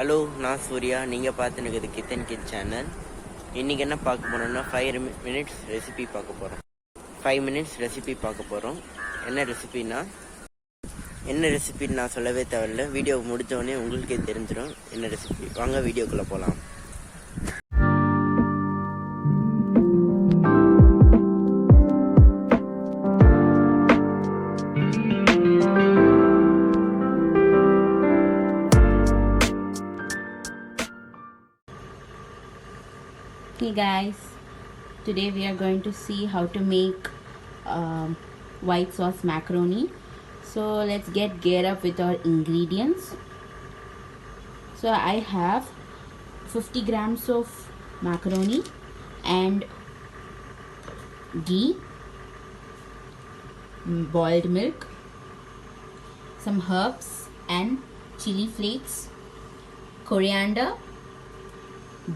Hello, நான் சூர்யா. நீங்கள் பார்த்துன்னு இருக்குது கித்தன் கிட் சேனல். இன்றைக்கி என்ன பார்க்க போகிறோம்னா 5 மினிட்ஸ் ரெசிபி பார்க்க போகிறோம். 5 மினிட்ஸ் ரெசிபி பார்க்க போகிறோம். என்ன ரெசிபின்னு நான் சொல்லவே தேவையில்லை. வீடியோ முடித்தோடனே உங்களுக்கே தெரிஞ்சிடும் என்ன ரெசிபி. வாங்க வீடியோக்குள்ளே போகலாம். Hey guys, today we are going to see how to make white sauce macaroni. So let's get geared up with our ingredients. So I have 50 grams of macaroni and ghee, boiled milk, some herbs and chili flakes, coriander,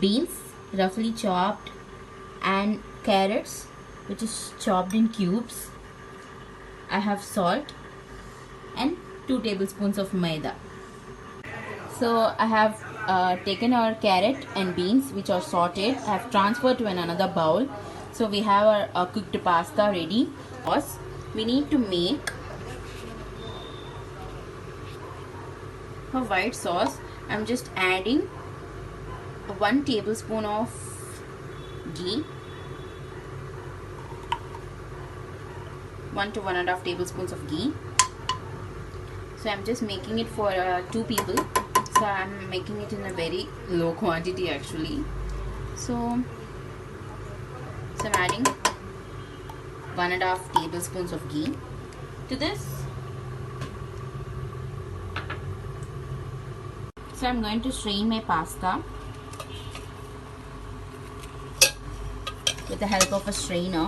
beans roughly chopped, and carrots which is chopped in cubes. I have salt and 2 tablespoons of maida. So I have taken our carrot and beans which are sauteed. I have transferred to another bowl. So we have our cooked pasta ready. We need to make a white sauce. I'm just adding 1 tablespoon of ghee, 1 to 1.5 tablespoons of ghee. So I'm just making it for 2 people. So I'm making it in a very low quantity actually. So I'm adding 1.5 tablespoons of ghee to this. So I'm going to strain my pasta with the help of a strainer.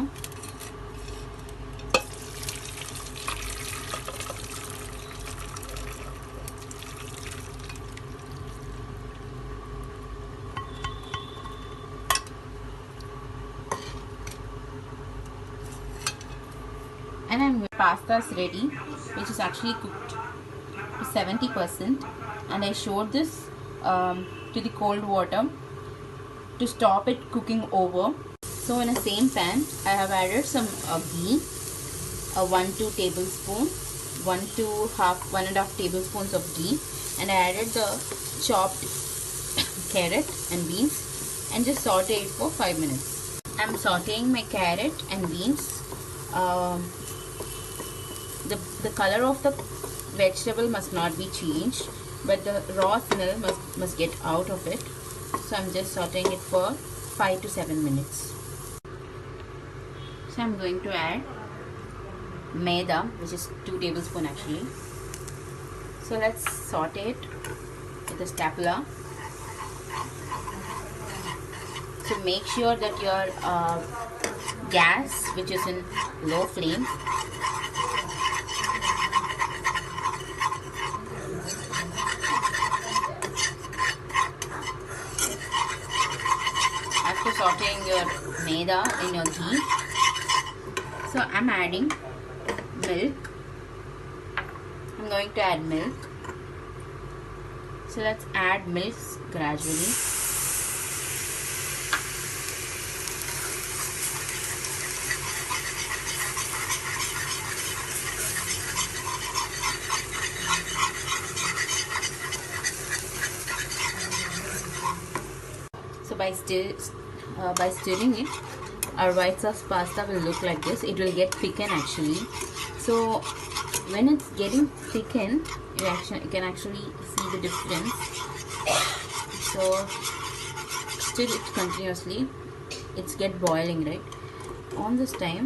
And pasta is ready, which is actually cooked to 70%, and I showed this to the cold water to stop it cooking over. So in a same pan, I have added some ghee, 1-2 tablespoon, 1.5 tablespoons of ghee, and I added the chopped carrot and beans and just saute it for 5 minutes. I'm sauteing my carrot and beans. The color of the vegetable must not be changed, but the raw smell must get out of it. So I'm just sauteing it for 5 to 7 minutes. So I'm going to add maida, which is 2 tablespoons actually. So let's saute it with a spatula. So make sure that your gas, which is in low flame, after sauteing your maida in your ghee. So I'm adding milk. I'm going to add milk. So let's add milk gradually. So by stirring it, our white sauce pasta will look like this. It will get thickened actually. So when it's getting thickened, you can actually see the difference. So stir it continuously. It's get boiling, right? On this time,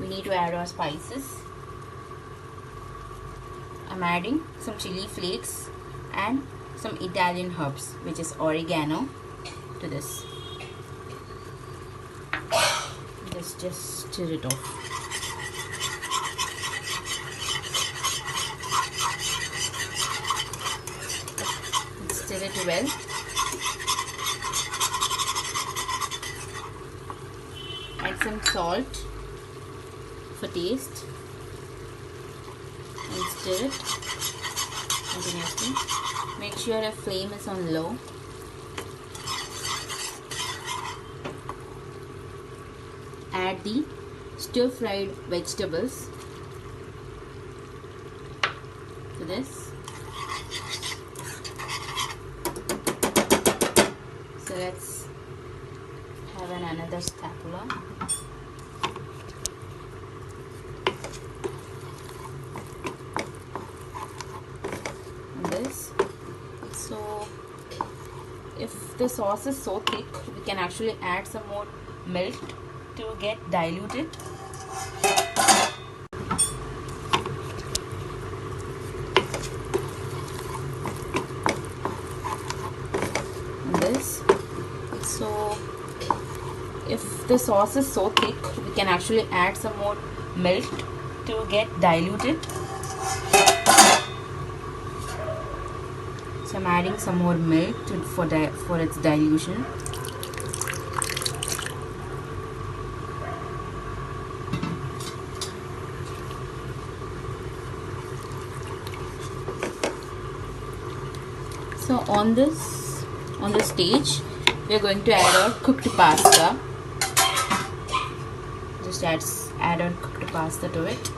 we need to add our spices. I'm adding some chili flakes and some Italian herbs, which is oregano, to this. Let's just stir it off. Stir it well. Add some salt for taste and stir it continuously. Make sure your flame is on low. Add the stir-fried vegetables to this. So let's have another spatula. This. So if the sauce is so thick, we can actually add some more milk to get diluted. This. So if the sauce is so thick, we can actually add some more milk to get diluted. So I'm adding some more milk for its dilution. So on this stage, we are going to add our cooked pasta. Just add our cooked pasta to it.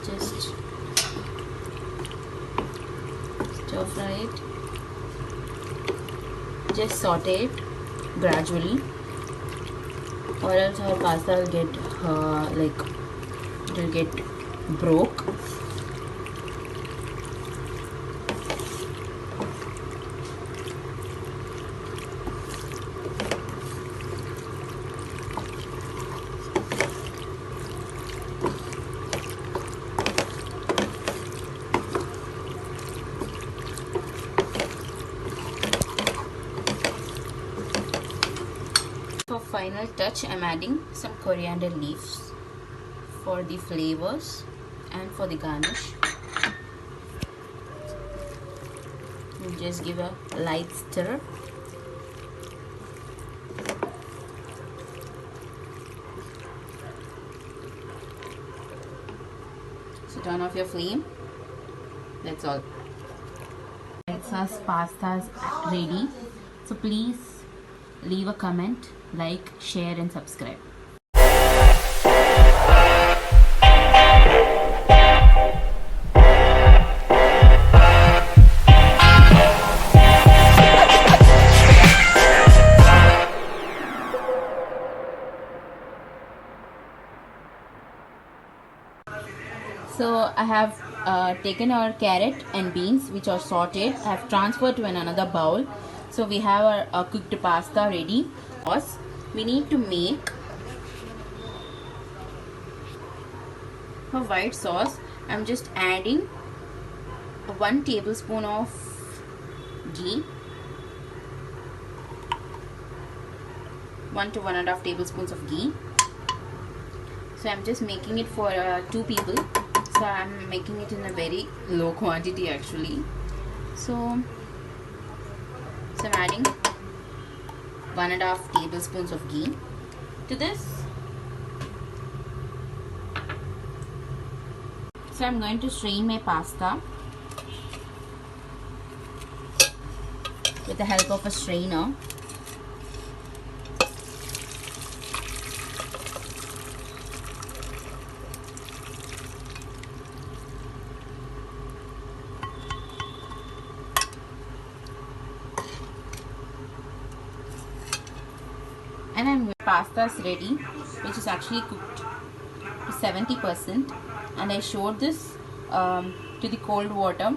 Just stir fry it. Just saute it gradually, or else our pasta will get it will get broke. For final touch, I'm adding some coriander leaves for the flavors and for the garnish. We'll just give a light stir. So turn off your flame. That's all. White sauce pasta is ready. So please leave a comment, like, share and subscribe. So I have taken our carrot and beans which are sauteed. I have transferred to another bowl. So we have our cooked pasta ready. We need to make for white sauce. I'm just adding 1 tablespoon of ghee, 1 to 1.5 tablespoons of ghee. So I'm just making it for 2 people. So I'm making it in a very low quantity actually. So I'm adding 1.5 tablespoons of ghee to this. So I'm going to strain my pasta with the help of a strainer. And pasta is ready, which is actually cooked to 70%, and I showed this to the cold water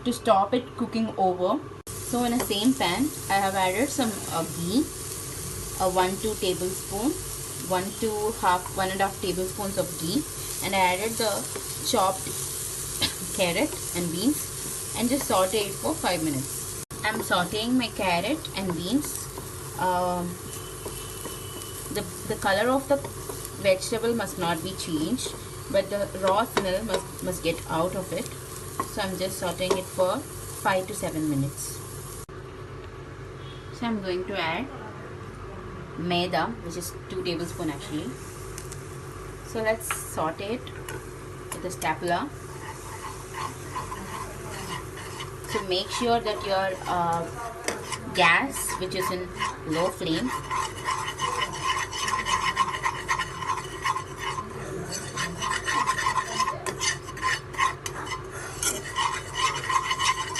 to stop it cooking over. So in the same pan, I have added some ghee, 1-2 tablespoons, 1.5 tablespoons of ghee, and I added the chopped carrot and beans and just saute it for 5 minutes. I'm sauteing my carrot and beans. The color of the vegetable must not be changed, but the raw smell must get out of it. So I'm just sauteing it for 5 to 7 minutes. So I'm going to add maida, which is 2 tablespoons actually. So let's saute it with a spatula. So make sure that your gas, which is in low flame,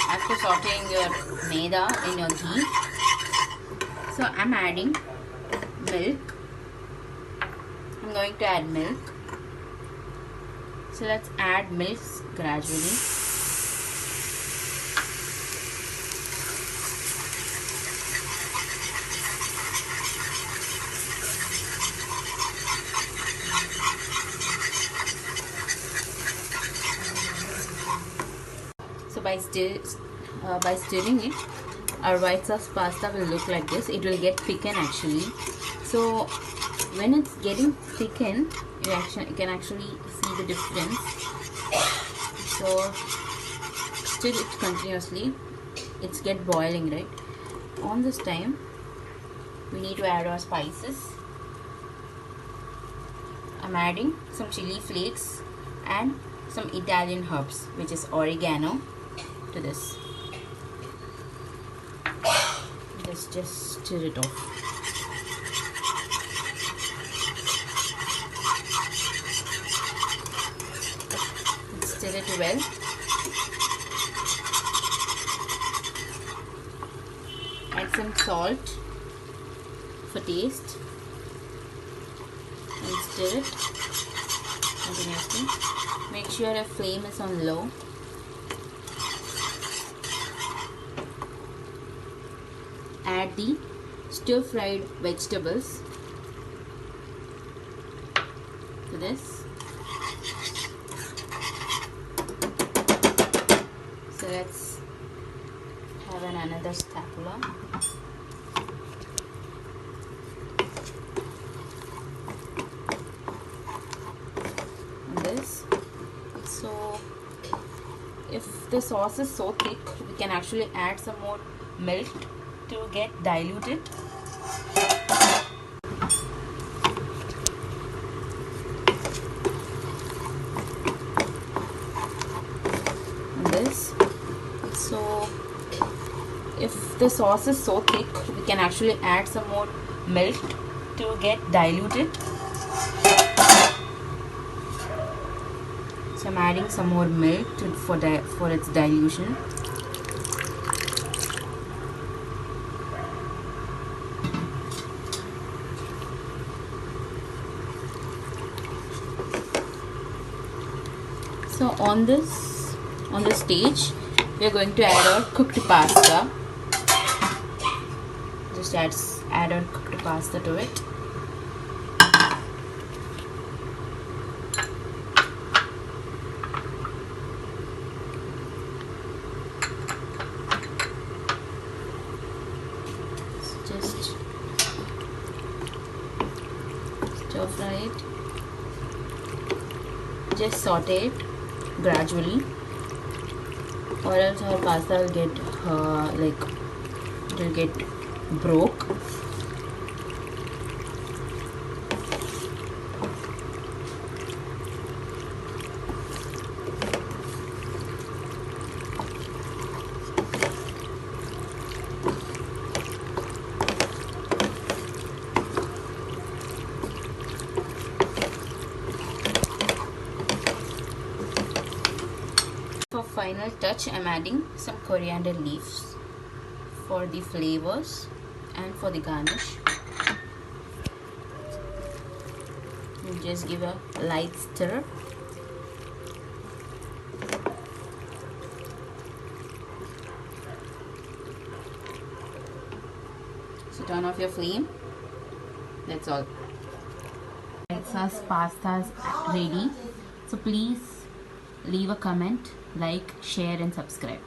after sauteing your maida in your ghee. So I'm adding milk. I'm going to add milk. So let's add milk gradually. So by stirring it, our white sauce pasta will look like this. It will get thickened actually. So when it's getting thickened, you can actually see the difference. So stir it continuously. It's get boiling, right? On this time, we need to add our spices. I'm adding some chili flakes and some Italian herbs, which is oregano, to this. Let's just stir it off. Let's stir it well. Add some salt for taste and stir it continuously. Make sure your flame is on low. Add the stir-fried vegetables to this. So let's have another spatula. This. So if the sauce is so thick, we can actually add some more milk to get diluted. This. So if the sauce is so thick, we can actually add some more milk to get diluted. So I'm adding some more milk for its dilution. So on this stage, we are going to add our cooked pasta. Just add our cooked pasta to it. Just stir fry it. Just saute it gradually, or else our pasta will get it will get broke. For final touch, I'm adding some coriander leaves for the flavors and for the garnish. You just give a light stir. So turn off your flame. That's all. White sauce pasta is ready. So please leave a comment, like, share and subscribe.